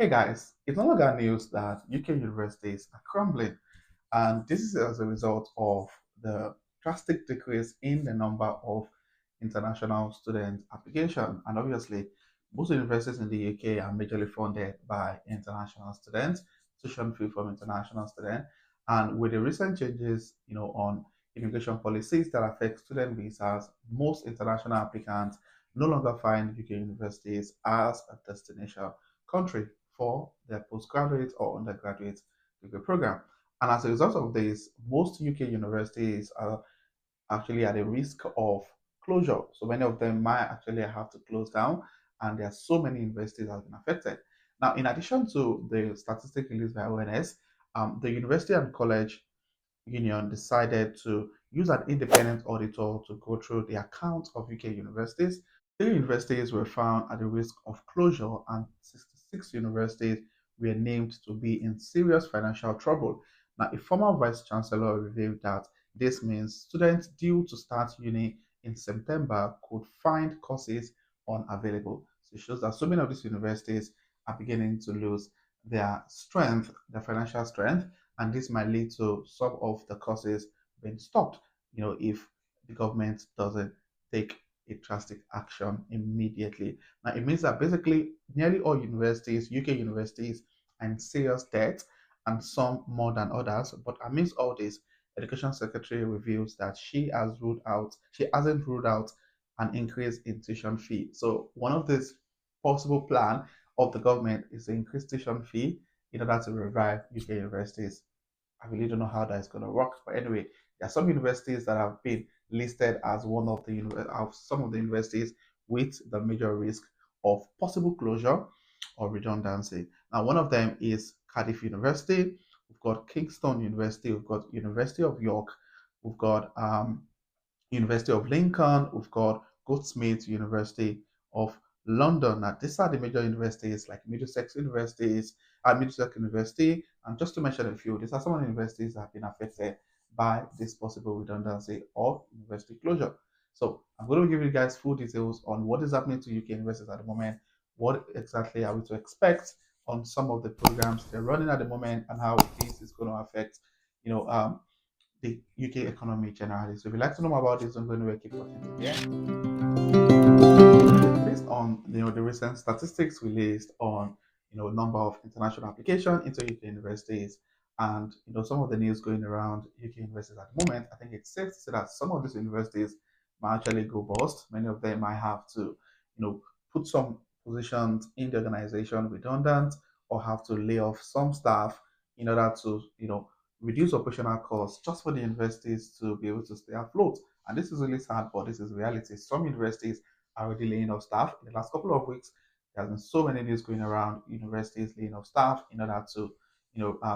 Hey guys, it's no longer news that UK universities are crumbling, and this is as a result of the drastic decrease in the number of international student application. And obviously, most universities in the UK are majorly funded by international students, tuition fee from international students. And with the recent changes, on immigration policies that affect student visas, most international applicants no longer find UK universities as a destination country for their postgraduate or undergraduate degree program. And as a result of this, most UK universities are actually at a risk of closure. So many of them might actually have to close down, and there are so many universities that have been affected. Now, in addition to the statistic released by ONS, the University and College Union decided to use an independent auditor to go through the accounts of UK universities. Three universities were found at the risk of closure, and 66 universities were named to be in serious financial trouble. Now, a former vice chancellor revealed that this means students due to start uni in September could find courses unavailable. So it shows that so many of these universities are beginning to lose their strength, their financial strength, and this might lead to some of the courses being stopped, if the government doesn't take a drastic action immediately. Now, it means that basically nearly all universities, UK universities, are in serious debt, and some more than others. But amidst all this, Education Secretary reveals that she hasn't ruled out an increase in tuition fee. So one of these possible plan of the government is to increase tuition fee in order to revive UK universities. I really don't know how that is going to work. But anyway, there are some universities that have been listed as one of the of some of the universities with the major risk of possible closure or redundancy. Now, one of them is Cardiff University. We've got Kingston University. We've got University of York. We've got University of Lincoln. We've got Goldsmiths University of London. Now, these are the major universities like Middlesex University, and just to mention a few, these are some of the universities that have been affected by this possible redundancy or university closure. So I'm going to give you guys full details on what is happening to UK universities at the moment, what exactly are we to expect on some of the programs they're running at the moment, and how this is going to affect, you know, um, the UK economy generally. So if you'd like to know more about this, don't go anywhere, keep watching till the Based on the recent statistics released on number of international application into UK universities and some of the news going around UK universities at the moment, I think it's safe to say that some of these universities might actually go bust. Many of them might have to put some positions in the organization redundant or have to lay off some staff in order to reduce operational costs just for the universities to be able to stay afloat. And this is really sad, but this is reality. Some universities are already laying off staff. In the last couple of weeks, there has been so many news going around universities laying off staff in order to,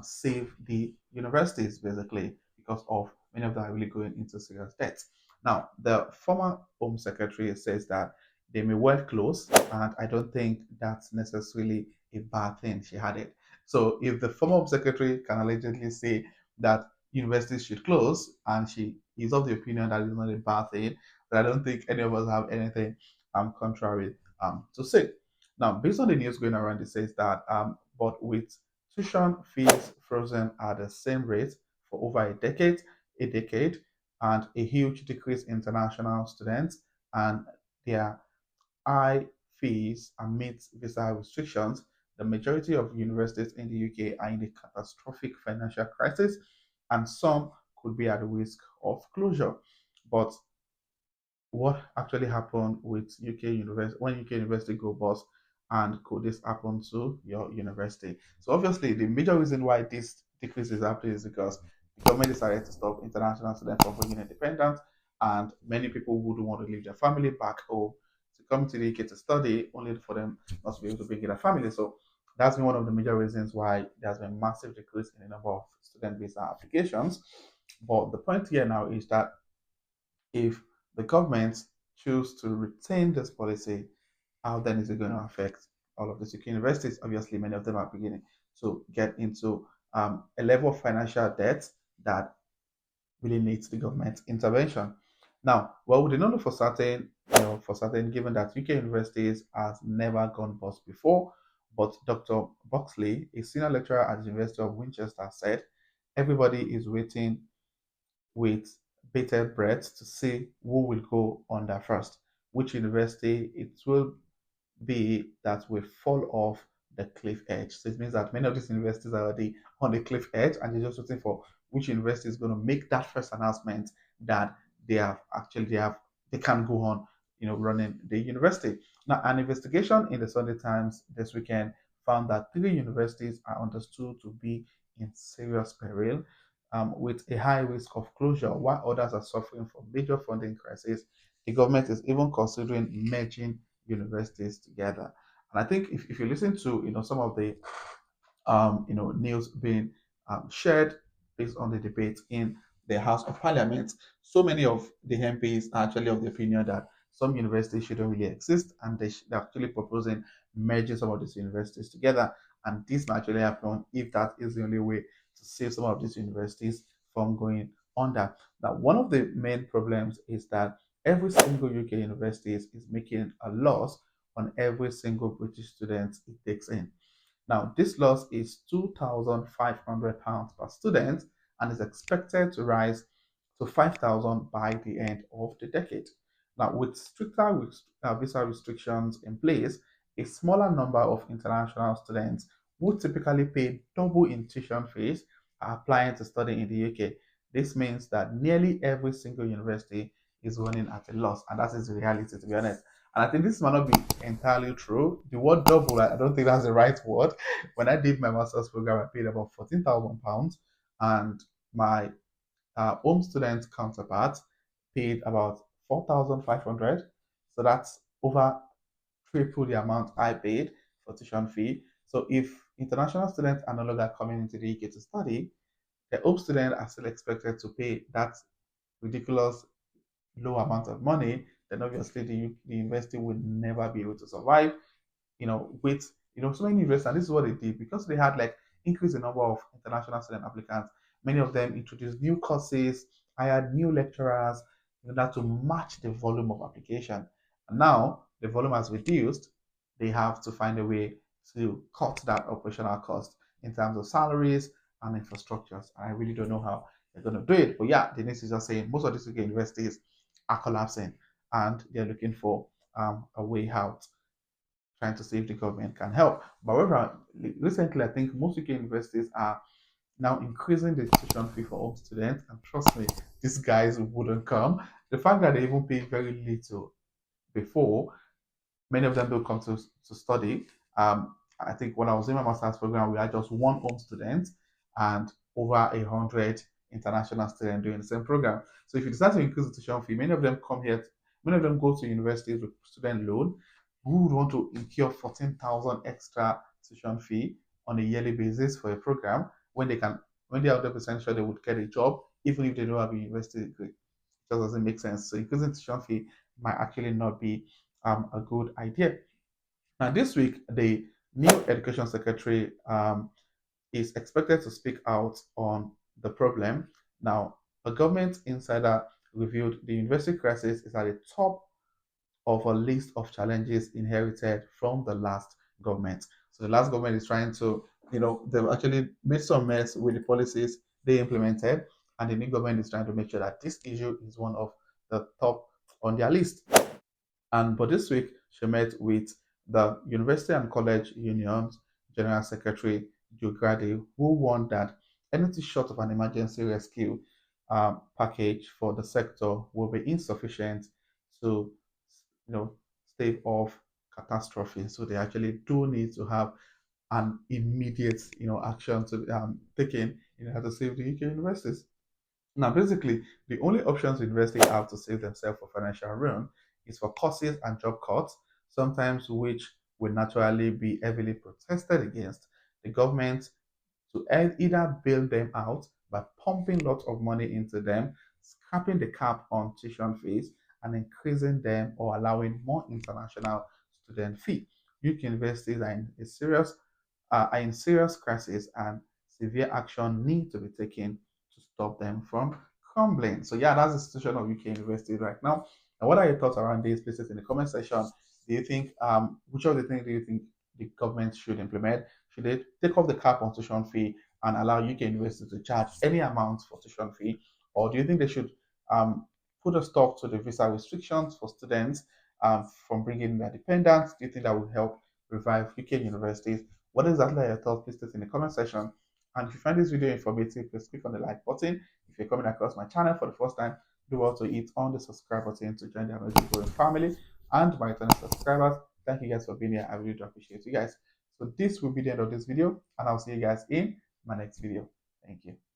save the universities basically because of many of them are really going into serious debt. Now, the former Home Secretary says that they may well close, and I don't think that's necessarily a bad thing. She had it. So, if the former Home Secretary can allegedly say that universities should close, and she is of the opinion that it's not a bad thing, but I don't think any of us have anything contrary to say. Now, based on the news going around, it says that but with tuition fees frozen at the same rate for over a decade, and a huge decrease in international students and their high fees amid visa restrictions, the majority of universities in the UK are in a catastrophic financial crisis, and some could be at risk of closure. But what actually happened with UK university when UK university go bust, and could this happen to your university? So obviously, the major reason why this decrease is happening is because the government decided to stop international students from being independent, and many people wouldn't want to leave their family back home to come to the UK to study, only for them not to be able to bring in their family. So that's been one of the major reasons why there's been massive decrease in the number of student visa applications. But the point here now is that if the government choose to retain this policy, how then is it going to affect all of the secure universities? Obviously, many of them are beginning to get into a level of financial debt that really needs the government intervention. Now, well, we do not know for certain, given that UK universities has never gone bust before, But Dr. Buxley, a senior lecturer at the University of Winchester, said everybody is waiting with bated breath to see who will go under first, which university it will be that will fall off the cliff edge. So it means that many of these universities are already on the cliff edge and they're just waiting for which university is going to make that first announcement that they can go on, running the university. Now, an investigation in the Sunday Times this weekend found that three universities are understood to be in serious peril, with a high risk of closure, while others are suffering from major funding crisis. The government is even considering merging universities together. And I think if you listen to some of the news being shared based on the debate in the House of Parliament, so many of the MPs are actually of the opinion that some universities shouldn't really exist, and they're actually proposing merging some of these universities together. And this might actually happen if that is the only way to save some of these universities from going under. Now, one of the main problems is that every single UK university is making a loss on every single British student it takes in. Now, this loss is £2,500 per student and is expected to rise to 5,000 by the end of the decade. Now, with stricter visa restrictions in place, a smaller number of international students who typically pay double in tuition fees are applying to study in the UK. This means that nearly every single university is running at a loss, and that is the reality, to be honest. And I think this might not be entirely true. The word double, I don't think that's the right word. When I did my master's program, I paid about £14,000, and my home student counterpart paid about 4,500. So that's over triple the amount I paid for tuition fee. So if international students are no longer coming into the UK to study, the home students are still expected to pay that ridiculous low amount of money, then obviously the university will never be able to survive, with so many universities. And this is what they did because they had like increased the number of international student applicants. Many of them introduced new courses, hired new lecturers in order to match the volume of application. And now the volume has reduced. They have to find a way to cut that operational cost in terms of salaries and infrastructures. And I really don't know how they're going to do it. But yeah, the news is just saying most of these UK universities are collapsing and they're looking for a way out, trying to see if the government can help. However, recently, I think most UK universities are now increasing the tuition fee for home students. And trust me, these guys wouldn't come. The fact that they even pay very little before, many of them don't come to study. I think when I was in my master's program, we had just one home student and over 100 international students doing the same program. So if you decide to increase the tuition fee, many of them come here, many of them go to universities with student loan who would want to incur 14,000 extra tuition fee on a yearly basis for a program when they are 100% sure they would get a job, even if they don't have a university degree. It just doesn't make sense. So increasing tuition fee might actually not be a good idea. Now, this week, the new education secretary is expected to speak out on the problem. Now, a government insider revealed the university crisis is at the top of a list of challenges inherited from the last government. So the last government is trying to, they've actually made some mess with the policies they implemented, and the new government is trying to make sure that this issue is one of the top on their list. And but this week, she met with the University and College Union's General Secretary, Joe Grady, who warned that anything short of an emergency rescue package for the sector will be insufficient to, stave off catastrophe. So they actually do need to have an immediate, action to taken in order to save the UK universities. Now, basically, the only options universities have to save themselves for financial ruin is for courses and job cuts, sometimes which will naturally be heavily protested against. The government to either bail them out by pumping lots of money into them, scrapping the cap on tuition fees, and increasing them or allowing more international student fee. UK universities are in serious crisis, and severe action need to be taken to stop them from crumbling. So yeah, that's the situation of UK universities right now. And what are your thoughts around these places in the comment section? Do you think which of the things the government should implement? Should they take off the cap on tuition fee and allow UK universities to charge any amount for tuition fee? Or do you think they should put a stop to the visa restrictions for students from bringing their dependents? Do you think that would help revive UK universities? What exactly are your thoughts? Please state in the comment section. And if you find this video informative, please click on the like button. If you're coming across my channel for the first time, do also hit on the subscribe button to join the amazing growing family. And my returning subscribers, thank you guys for being here. I really do appreciate you guys. So this will be the end of this video, and I'll see you guys in my next video. Thank you.